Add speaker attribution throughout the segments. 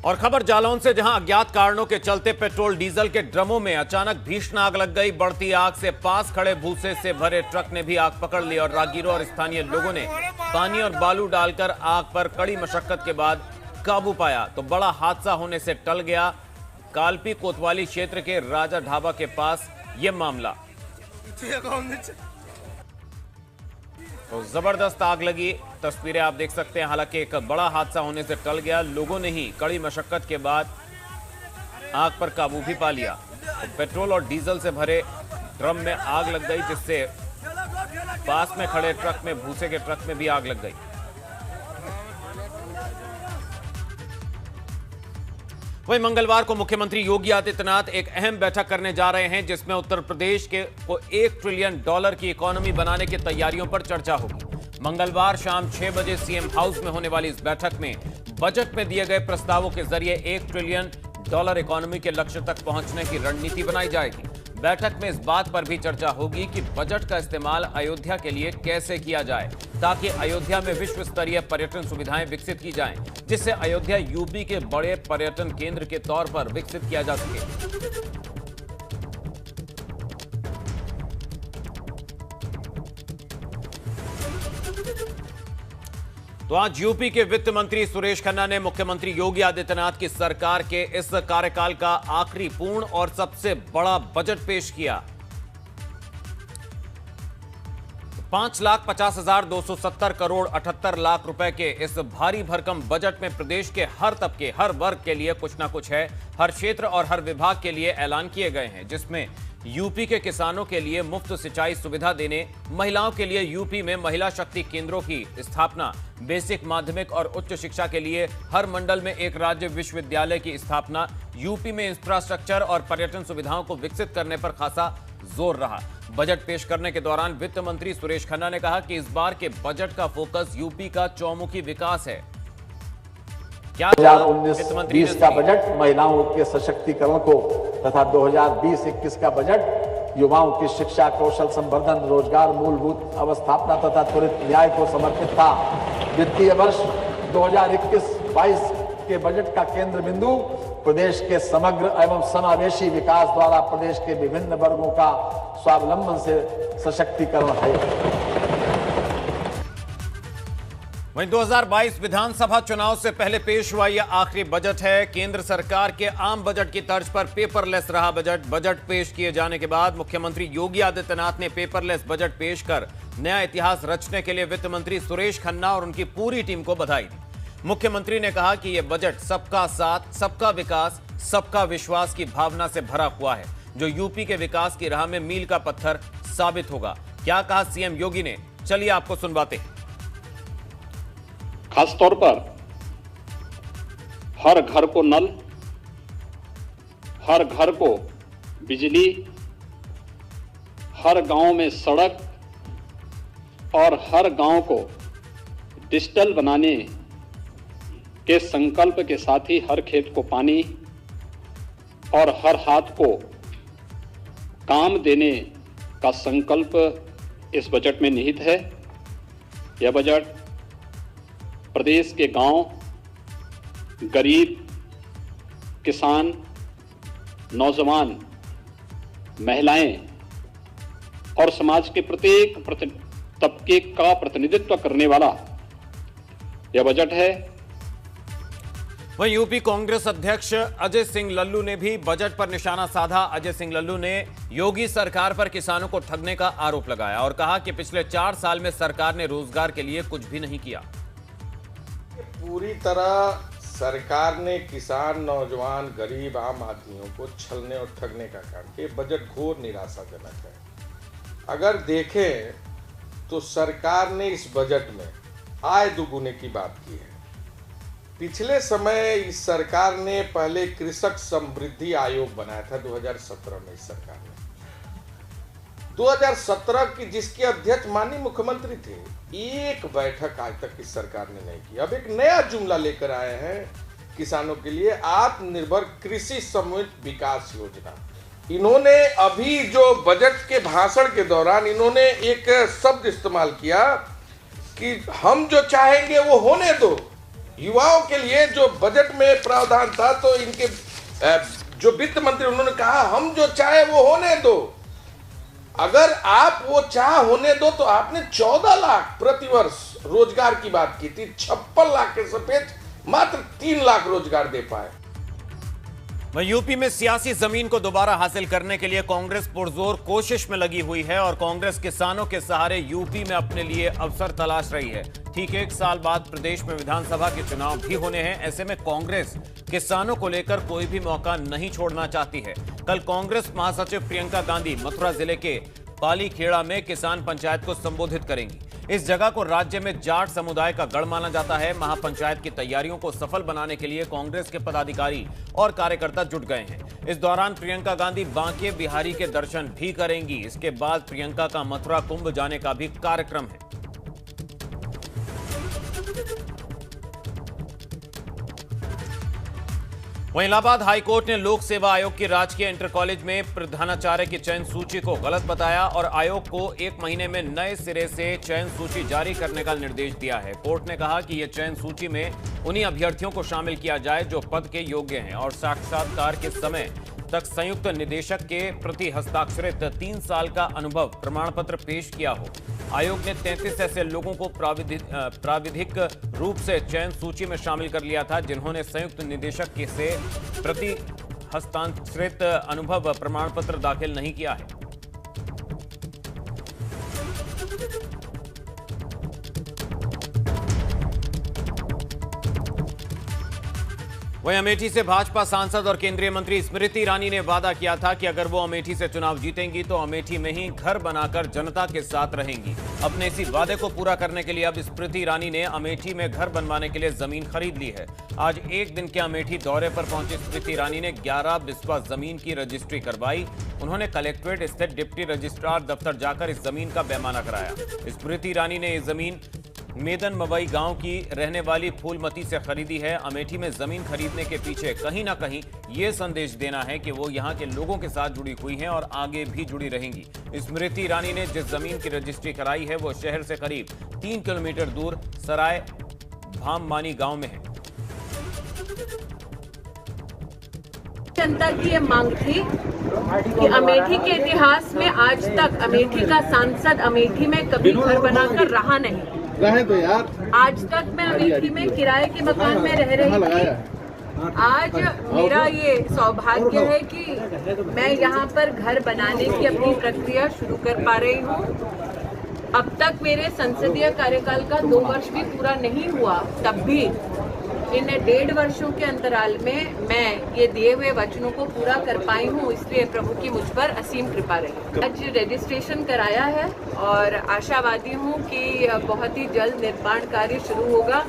Speaker 1: और खबर जालौन से, जहां अज्ञात कारणों के चलते पेट्रोल डीजल के ड्रमों में अचानक भीषण आग लग गई। बढ़ती आग से पास खड़े भूसे से भरे ट्रक ने भी आग पकड़ ली और राहगीरों और स्थानीय लोगों ने पानी और बालू डालकर आग पर कड़ी मशक्कत के बाद काबू पाया तो बड़ा हादसा होने से टल गया। कालपी कोतवाली क्षेत्र के राजा ढाबा के पास यह मामला। तो जबरदस्त आग लगी, तस्वीरें आप देख सकते हैं। हालांकि एक बड़ा हादसा होने से टल गया, लोगों ने ही कड़ी मशक्कत के बाद आग पर काबू भी पा लिया। तो पेट्रोल और डीजल से भरे ड्रम में आग लग गई, जिससे पास में खड़े ट्रक में, भूसे के ट्रक में भी आग लग गई। वहीं मंगलवार को मुख्यमंत्री योगी आदित्यनाथ एक अहम बैठक करने जा रहे हैं, जिसमें उत्तर प्रदेश के को $1 ट्रिलियन की इकोनॉमी बनाने की तैयारियों पर चर्चा होगी। मंगलवार शाम 6 बजे सीएम हाउस में होने वाली इस बैठक में बजट में दिए गए प्रस्तावों के जरिए $1 ट्रिलियन इकोनॉमी के लक्ष्य तक पहुंचने की रणनीति बनाई जाएगी। बैठक में इस बात पर भी चर्चा होगी कि बजट का इस्तेमाल अयोध्या के लिए कैसे किया जाए, ताकि अयोध्या में विश्व स्तरीय पर्यटन सुविधाएं विकसित की जाएं, जिससे अयोध्या यूपी के बड़े पर्यटन केंद्र के तौर पर विकसित किया जा सके। तो आज यूपी के वित्त मंत्री सुरेश खन्ना ने मुख्यमंत्री योगी आदित्यनाथ की सरकार के इस कार्यकाल का आखिरी पूर्ण और सबसे बड़ा बजट पेश किया। 5,50,270 करोड़ 78 लाख रुपए के इस भारी भरकम बजट में प्रदेश के हर तबके, हर वर्ग के लिए कुछ ना कुछ है। हर क्षेत्र और हर विभाग के लिए ऐलान किए गए हैं, जिसमें यूपी के किसानों के लिए मुफ्त सिंचाई सुविधा देने, महिलाओं के लिए यूपी में महिला शक्ति केंद्रों की स्थापना, बेसिक, माध्यमिक और उच्च शिक्षा के लिए हर मंडल में एक राज्य विश्वविद्यालय की स्थापना, यूपी में इंफ्रास्ट्रक्चर और पर्यटन सुविधाओं को विकसित करने पर खासा जोर रहा। बजट पेश करने के दौरान वित्त मंत्री सुरेश खन्ना ने कहा कि इस बार के बजट का फोकस यूपी का चौमुखी विकास है। क्या
Speaker 2: 2019-20 का बजट महिलाओं के सशक्तिकरण को तथा 2020-21 का बजट युवाओं की शिक्षा, कौशल संवर्धन, रोजगार, मूलभूत अवस्थापना तथा त्वरित न्याय को समर्पित था। वित्तीय वर्ष 2021-22 के बजट का केंद्र बिंदु प्रदेश के समग्र एवं समावेशी विकास द्वारा प्रदेश के विभिन्न वर्गों का स्वावलंबन से सशक्तिकरण है।
Speaker 1: वहीं 2022 विधानसभा चुनाव से पहले पेश हुआ यह आखिरी बजट है। केंद्र सरकार के आम बजट की तर्ज पर पेपरलेस रहा बजट। बजट पेश किए जाने के बाद मुख्यमंत्री योगी आदित्यनाथ ने पेपरलेस बजट पेश कर नया इतिहास रचने के लिए वित्त मंत्री सुरेश खन्ना और उनकी पूरी टीम को बधाई दी। मुख्यमंत्री ने कहा कि यह बजट सबका साथ, सबका विकास, सबका विश्वास की भावना से भरा हुआ है, जो यूपी के विकास की राह में मील का पत्थर साबित होगा। क्या कहा सीएम योगी ने, चलिए आपको सुनवाते हैं।
Speaker 3: खास तौर पर हर घर को नल, हर घर को बिजली, हर गांव में सड़क और हर गांव को डिजिटल बनाने के संकल्प के साथ ही हर खेत को पानी और हर हाथ को काम देने का संकल्प इस बजट में निहित है। यह बजट प्रदेश के गांव, गरीब, किसान, नौजवान, महिलाएं और समाज के प्रत्येक तबके का प्रतिनिधित्व करने वाला यह बजट है।
Speaker 1: वहीं यूपी कांग्रेस अध्यक्ष अजय सिंह लल्लू ने भी बजट पर निशाना साधा। अजय सिंह लल्लू ने योगी सरकार पर किसानों को ठगने का आरोप लगाया और कहा कि पिछले 4 साल में सरकार ने रोजगार के लिए कुछ भी नहीं किया।
Speaker 4: पूरी तरह सरकार ने किसान, नौजवान, गरीब, आम आदमियों को छलने और ठगने का काम किया। बजट घोर निराशाजनक है। अगर देखें तो सरकार ने इस बजट में आय दुगुने की बात की है। पिछले समय इस सरकार ने पहले कृषक समृद्धि आयोग बनाया था 2017 में। इस सरकार ने 2017 की, जिसके अध्यक्ष माननीय मुख्यमंत्री थे, एक बैठक आज तक इस सरकार ने नहीं की। अब एक नया जुमला लेकर आए हैं किसानों के लिए, आत्मनिर्भर कृषि समृद्धि विकास योजना। इन्होंने अभी जो बजट के भाषण के दौरान इन्होंने एक शब्द इस्तेमाल किया कि हम जो चाहेंगे वो होने दो, युवाओं के लिए जो बजट में प्रावधान था, तो इनके जो वित्त मंत्री उन्होंने कहा हम जो चाहे वो होने दो। अगर आप वो चाह होने दो तो आपने 14 लाख प्रतिवर्ष रोजगार की बात की थी, 56 लाख के सफेद मात्र 3 लाख रोजगार दे पाए।
Speaker 1: वहीं यूपी में सियासी जमीन को दोबारा हासिल करने के लिए कांग्रेस पुरजोर कोशिश में लगी हुई है और कांग्रेस किसानों के सहारे यूपी में अपने लिए अवसर तलाश रही है। ठीक 1 साल बाद प्रदेश में विधानसभा के चुनाव भी होने हैं। ऐसे में कांग्रेस किसानों को लेकर कोई भी मौका नहीं छोड़ना चाहती है। कल कांग्रेस महासचिव प्रियंका गांधी मथुरा जिले के पालीखेड़ा में किसान पंचायत को संबोधित करेंगी। इस जगह को राज्य में जाट समुदाय का गढ़ माना जाता है। महापंचायत की तैयारियों को सफल बनाने के लिए कांग्रेस के पदाधिकारी और कार्यकर्ता जुट गए हैं। इस दौरान प्रियंका गांधी बांके बिहारी के दर्शन भी करेंगी। इसके बाद प्रियंका का मथुरा कुंभ जाने का भी कार्यक्रम है। वहीं इलाहाबाद हाईकोर्ट ने लोक सेवा आयोग की राजकीय इंटर कॉलेज में प्रधानाचार्य की चयन सूची को गलत बताया और आयोग को 1 महीने में नए सिरे से चयन सूची जारी करने का निर्देश दिया है। कोर्ट ने कहा कि यह चयन सूची में उन्हीं अभ्यर्थियों को शामिल किया जाए जो पद के योग्य हैं और साक्षात्कार के समय तक संयुक्त निदेशक के प्रति हस्ताक्षरित 3 साल का अनुभव प्रमाण पत्र पेश किया हो। आयोग ने 33 ऐसे लोगों को प्राविधिक रूप से चयन सूची में शामिल कर लिया था जिन्होंने संयुक्त निदेशक से प्रति हस्ताक्षरित अनुभव प्रमाण पत्र दाखिल नहीं किया है। वहीं अमेठी से भाजपा सांसद और केंद्रीय मंत्री स्मृति ईरानी ने वादा किया था कि अगर वो अमेठी से चुनाव जीतेंगी तो अमेठी में ही घर बनाकर जनता के साथ रहेंगी। अपने इसी वादे को पूरा करने के लिए अब स्मृति ईरानी ने अमेठी में घर बनवाने के लिए जमीन खरीद ली है। आज 1 दिन के अमेठी दौरे पर पहुंची स्मृति ईरानी ने 11 बिस्वा जमीन की रजिस्ट्री करवाई। उन्होंने कलेक्ट्रेट स्थित डिप्टी रजिस्ट्रार दफ्तर जाकर इस जमीन का पैमाना कराया। स्मृति ईरानी ने ये जमीन मेदन मवई गांव की रहने वाली फूलमती से खरीदी है। अमेठी में जमीन खरीदने के पीछे कहीं ना कहीं ये संदेश देना है कि वो यहाँ के लोगों के साथ जुड़ी हुई हैं और आगे भी जुड़ी रहेंगी। स्मृति ईरानी ने जिस जमीन की रजिस्ट्री कराई है वो शहर से करीब 3 किलोमीटर दूर सराय भाममानी गांव में है।
Speaker 5: जनता की ये मांग थी कि अमेठी के इतिहास में आज तक अमेठी का सांसद अमेठी में कभी घर बनाकर रहा नहीं।
Speaker 6: रहे तो यार,
Speaker 5: आज तक मैं अमेठी में किराए के मकान में रह रही थी। आज मेरा ये सौभाग्य है कि मैं यहाँ पर घर बनाने की अपनी प्रक्रिया शुरू कर पा रही हूँ। अब तक मेरे संसदीय कार्यकाल का 2 वर्ष भी पूरा नहीं हुआ, तब भी इन 1.5 वर्षों के अंतराल में मैं ये दिए हुए वचनों को पूरा कर पाई हूँ, इसलिए प्रभु की मुझ पर असीम कृपा रही। आज रजिस्ट्रेशन कराया है और आशावादी हूँ कि बहुत ही जल्द निर्माण कार्य शुरू होगा।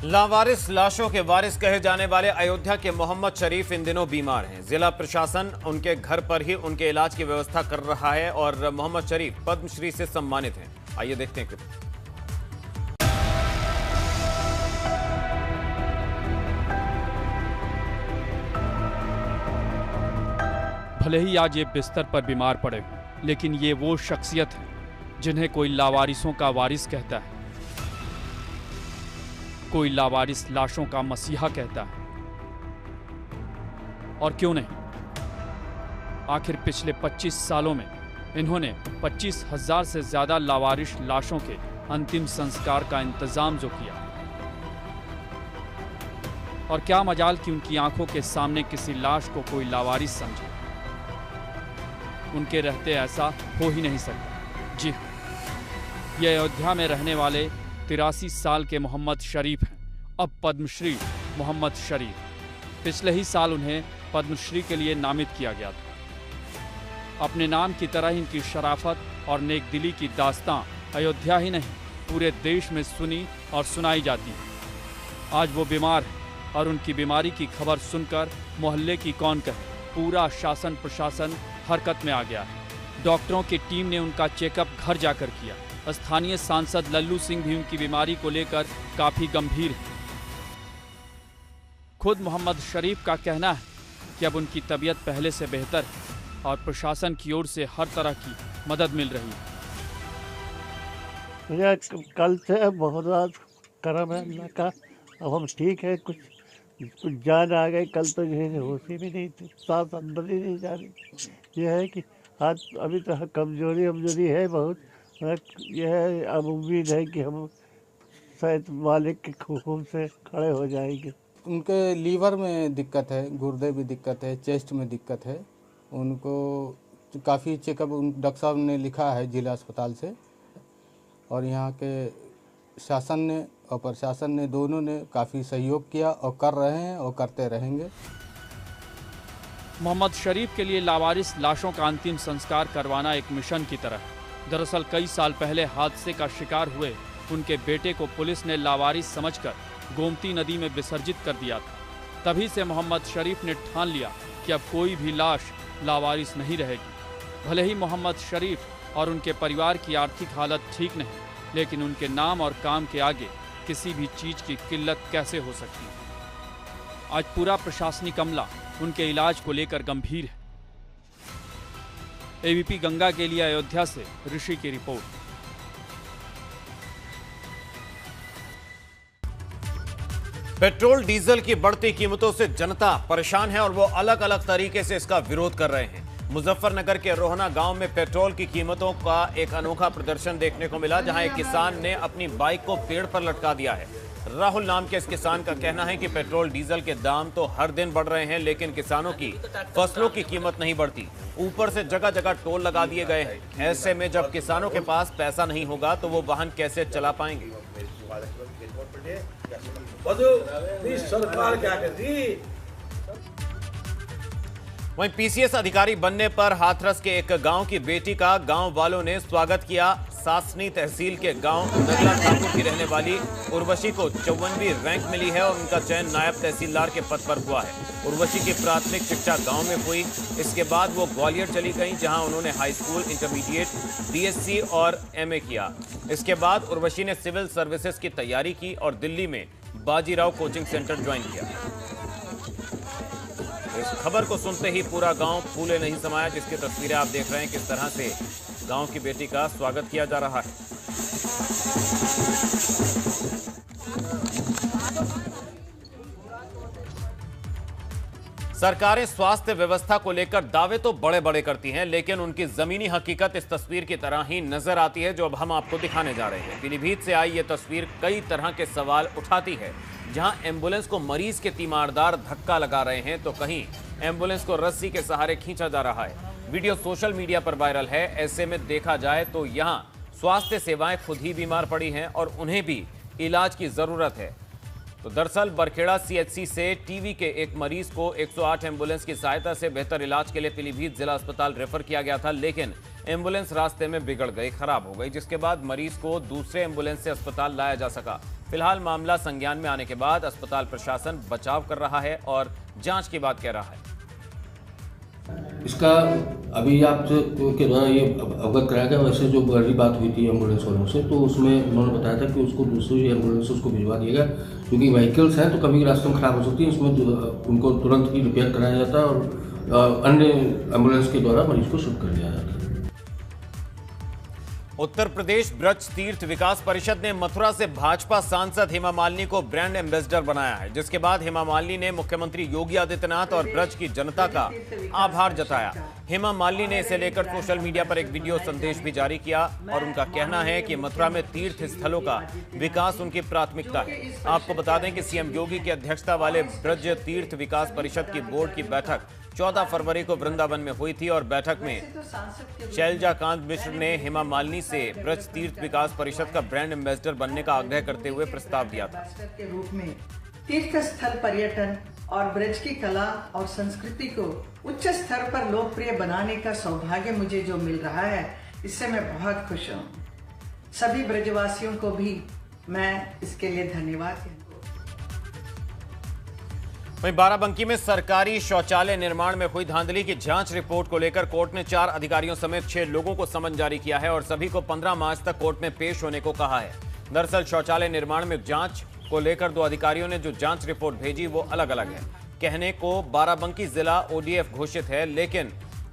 Speaker 1: लावारिस लाशों के वारिस कहे जाने वाले अयोध्या के मोहम्मद शरीफ इन दिनों बीमार हैं। जिला प्रशासन उनके घर पर ही उनके इलाज की व्यवस्था कर रहा है और मोहम्मद शरीफ पद्मश्री से सम्मानित हैं। आइए देखते हैं क्लिप।
Speaker 7: भले ही आज ये बिस्तर पर बीमार पड़े, लेकिन ये वो शख्सियत है जिन्हें कोई लावारिसों का वारिस कहता है, कोई लावारिस लाशों का मसीहा कहता है। और क्यों नहीं, आखिर पिछले 25 सालों में इन्होंने 25,000 से ज्यादा लावारिस लाशों के अंतिम संस्कार का इंतजाम जो किया, और क्या मजाल कि उनकी आंखों के सामने किसी लाश को कोई लावारिस समझे। उनके रहते ऐसा हो ही नहीं सकता। जी, ये अयोध्या में रहने वाले 83 साल के मोहम्मद शरीफ हैं, अब पद्मश्री मोहम्मद शरीफ। पिछले ही साल उन्हें पद्मश्री के लिए नामित किया गया था। अपने नाम की तरह ही इनकी शराफत और नेकदिली की दास्तां अयोध्या ही नहीं पूरे देश में सुनी और सुनाई जाती है। आज वो बीमार हैं और उनकी बीमारी की खबर सुनकर मोहल्ले की कौन कहे, पूरा शासन प्रशासन हरकत में आ गया है। डॉक्टरों की टीम ने उनका चेकअप घर जाकर किया। स्थानीय सांसद लल्लू सिंह भी उनकी बीमारी को लेकर काफी गंभीर है। खुद मोहम्मद शरीफ का कहना है कि अब उनकी तबीयत पहले से बेहतर है और प्रशासन की ओर से हर तरह की मदद मिल रही है।
Speaker 8: मुझे कल से बहुत
Speaker 6: करम है अल्लाह का। अब हम ठीक है, कुछ जान आ गई। कल तो जो है होशी भी नहीं थी, सांस अंदर ही नहीं जा रही। यह है कि हाथ अभी तो कमजोरी है बहुत, मगर यह है अब उम्मीद है कि हम शायद मालिक के हुक्म से खड़े हो जाएंगे।
Speaker 8: उनके लीवर में दिक्कत है, गुर्दे में दिक्कत है, चेस्ट में दिक्कत है। उनको काफ़ी चेकअप डॉक्टर साहब ने लिखा है जिला अस्पताल से, और यहाँ के शासन ने और प्रशासन ने दोनों ने काफ़ी सहयोग किया और कर रहे हैं और करते रहेंगे।
Speaker 7: मोहम्मद शरीफ के लिए लावारिस लाशों का अंतिम संस्कार करवाना एक मिशन की तरह है। दरअसल कई साल पहले हादसे का शिकार हुए उनके बेटे को पुलिस ने लावारिस समझकर गोमती नदी में विसर्जित कर दिया था। तभी से मोहम्मद शरीफ ने ठान लिया कि अब कोई भी लाश लावारिस नहीं रहेगी। भले ही मोहम्मद शरीफ और उनके परिवार की आर्थिक हालत ठीक नहीं, लेकिन उनके नाम और काम के आगे किसी भी चीज की किल्लत कैसे हो सकती है। आज पूरा प्रशासनिक अमला उनके इलाज को लेकर गंभीर है। एबीपी गंगा के लिए अयोध्या से ऋषि की रिपोर्ट।
Speaker 1: पेट्रोल डीजल की बढ़ती कीमतों से जनता परेशान है और वो अलग अलग तरीके से इसका विरोध कर रहे हैं। मुजफ्फरनगर के रोहना गांव में पेट्रोल की कीमतों का एक अनोखा प्रदर्शन देखने को मिला, जहां एक किसान ने अपनी बाइक को पेड़ पर लटका दिया है। राहुल नाम के इस किसान का कहना है कि पेट्रोल डीजल के दाम तो हर दिन बढ़ रहे हैं, लेकिन किसानों की फसलों की कीमत नहीं बढ़ती। ऊपर से जगह जगह टोल लगा दिए गए हैं। ऐसे में जब किसानों के पास पैसा नहीं होगा तो वो वाहन कैसे चला पाएंगे।
Speaker 9: सरकार क्या करती।
Speaker 1: वहीं पीसीएस अधिकारी बनने पर हाथरस के एक गांव की बेटी का गांव वालों ने स्वागत किया। सासनी तहसील के गांव नगला ठाकुर की रहने वाली उर्वशी को 54वीं रैंक मिली है और उनका चयन नायब तहसीलदार के पद पर हुआ है। उर्वशी की प्राथमिक शिक्षा गांव में हुई। इसके बाद वो ग्वालियर चली गईं, जहां उन्होंने हाई स्कूल, इंटरमीडिएट, बीएससी और एमए किया। इसके बाद उर्वशी ने सिविल सर्विसेज की तैयारी की और दिल्ली में बाजीराव कोचिंग सेंटर ज्वाइन किया। इस खबर को सुनते ही पूरा गांव फूले नहीं समाया, जिसकी तस्वीरें आप देख रहे हैं किस तरह से गांव की बेटी का स्वागत किया जा रहा है। सरकारें स्वास्थ्य व्यवस्था को लेकर दावे तो बड़े बड़े करती हैं, लेकिन उनकी जमीनी हकीकत इस तस्वीर की तरह ही नजर आती है जो अब हम आपको दिखाने जा रहे हैं। पीलीभीत से आई ये तस्वीर कई तरह के सवाल उठाती है, जहां एम्बुलेंस को मरीज के तीमारदार धक्का लगा रहे हैं तो कहीं एम्बुलेंस को रस्सी के सहारे खींचा जा रहा है। वीडियो सोशल मीडिया पर वायरल है। ऐसे में देखा जाए तो यहां स्वास्थ्य सेवाएं खुद ही बीमार पड़ी हैं और उन्हें भी इलाज की जरूरत है। तो दरअसल बरखेड़ा सीएचसी से टीवी के एक मरीज को 108 एम्बुलेंस की सहायता से बेहतर इलाज के लिए पीलीभीत जिला अस्पताल रेफर किया गया था, लेकिन एम्बुलेंस रास्ते में बिगड़ गई, खराब हो गई, जिसके बाद मरीज को दूसरे एम्बुलेंस से अस्पताल लाया जा सका। फिलहाल मामला संज्ञान में आने के बाद अस्पताल प्रशासन बचाव कर रहा है और जांच की बात कह रहा है।
Speaker 9: इसका अभी आप के द्वारा ये अवगत कराया गया। वैसे जो बड़ी बात हुई थी एम्बुलेंस वालों से, तो उसमें उन्होंने बताया था कि उसको दूसरी एम्बुलेंस उसको भिजवा दिया गया, क्योंकि व्हीकल्स हैं तो कभी रास्ते में खराब हो सकती है। इसमें उनको तुरंत ही रिपेयर कराया जाता है और अन्य एम्बुलेंस के द्वारा मरीज को शिफ्ट कर दिया जाता है।
Speaker 1: उत्तर प्रदेश ब्रज तीर्थ विकास परिषद ने मथुरा से भाजपा सांसद हेमा मालिनी को ब्रांड एम्बेसडर बनाया है, जिसके बाद हेमा मालिनी ने मुख्यमंत्री योगी आदित्यनाथ और ब्रज की जनता का आभार जताया। हेमा मालिनी ने इसे लेकर सोशल मीडिया पर एक वीडियो संदेश भी जारी किया और उनका कहना है कि मथुरा में तीर्थ स्थलों का विकास उनकी प्राथमिकता है। आपको बता दें कि सीएम योगी की अध्यक्षता वाले ब्रज तीर्थ विकास परिषद की बोर्ड की बैठक 14 फरवरी को वृंदावन में हुई थी और बैठक में शैलजाकांत मिश्र ने हेमा मालिनी से ब्रज तीर्थ विकास परिषद का ब्रांड एम्बेसडर बनने का आग्रह करते हुए प्रस्ताव दिया था।
Speaker 10: के रूप में तीर्थ स्थल पर्यटन और ब्रज की कला और संस्कृति को उच्च स्तर पर लोकप्रिय बनाने का सौभाग्य मुझे जो मिल रहा है, इससे मैं बहुत खुश हूँ। सभी ब्रजवासियों को भी मैं इसके लिए धन्यवाद कहूँ।
Speaker 1: वहीं बाराबंकी में सरकारी शौचालय निर्माण में हुई धांधली की जांच रिपोर्ट को लेकर कोर्ट ने 4 अधिकारियों समेत 6 लोगों को समन जारी किया है और सभी को 15 मार्च तक कोर्ट में पेश होने को कहा है। दरअसल शौचालय निर्माण में जांच को लेकर 2 अधिकारियों ने जो जांच रिपोर्ट भेजी वो अलग अलग है। कहने को बाराबंकी जिला ओडीएफ घोषित है, लेकिन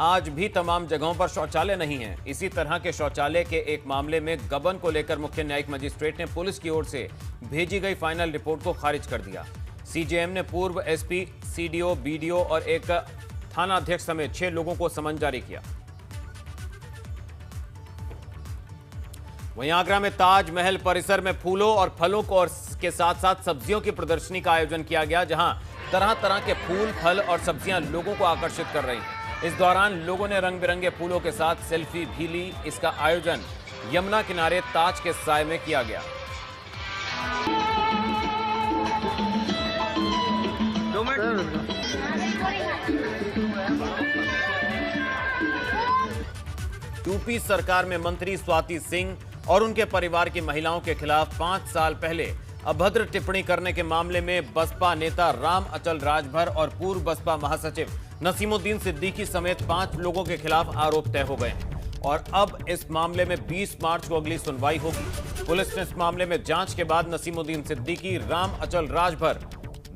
Speaker 1: आज भी तमाम जगहों पर शौचालय नहीं है। इसी तरह के शौचालय के एक मामले में गबन को लेकर मुख्य न्यायिक मजिस्ट्रेट ने पुलिस की ओर से भेजी गई फाइनल रिपोर्ट को खारिज कर दिया। सीजेएम ने पूर्व एसपी, सीडीओ, बीडीओ और एक थाना अध्यक्ष समेत 6 लोगों को समन जारी किया। वहीं आगरा में ताजमहल परिसर में फूलों और फलों को के साथ साथ सब्जियों की प्रदर्शनी का आयोजन किया गया, जहां तरह तरह के फूल, फल और सब्जियां लोगों को आकर्षित कर रही हैं। इस दौरान लोगों ने रंग बिरंगे फूलों के साथ सेल्फी भी ली। इसका आयोजन यमुना किनारे ताज के साय में किया गया। यूपी सरकार में मंत्री स्वाति सिंह और उनके परिवार की महिलाओं के खिलाफ 5 साल पहले अभद्र टिप्पणी करने के मामले में बसपा नेता राम अचल राजभर और पूर्व बसपा महासचिव नसीमुद्दीन सिद्दीकी समेत 5 लोगों के खिलाफ आरोप तय हो गए हैं और अब इस मामले में 20 मार्च को अगली सुनवाई होगी। पुलिस ने इस मामले में जांच के बाद नसीमुद्दीन सिद्दीकी, राम अचल राजभर,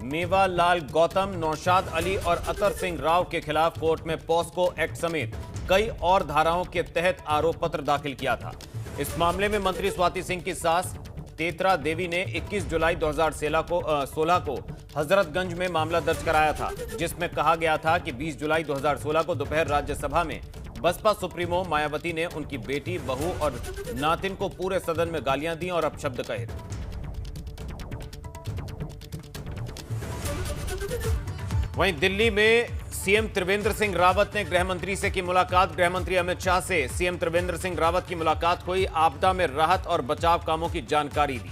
Speaker 1: मेवालाल गौतम, नौशाद अली और अतर सिंह राव के खिलाफ कोर्ट में पॉस्को एक्ट समेत कई और धाराओं के तहत आरोप पत्र दाखिल किया था। इस मामले में मंत्री स्वाति सिंह की सास तेतरा देवी ने 21 जुलाई 2016 को हजरतगंज में मामला दर्ज कराया था, जिसमें कहा गया था कि 20 जुलाई 2016 को दोपहर राज्यसभा में बसपा सुप्रीमो मायावती ने उनकी बेटी, बहू और नातिन को पूरे सदन में गालियां दी और अपशब्द कहे थे। वहीं दिल्ली में सीएम त्रिवेंद्र सिंह रावत ने गृह मंत्री से की मुलाकात। गृह मंत्री अमित शाह से सीएम त्रिवेंद्र सिंह रावत की मुलाकात हुई। आपदा में राहत और बचाव कामों की जानकारी दी।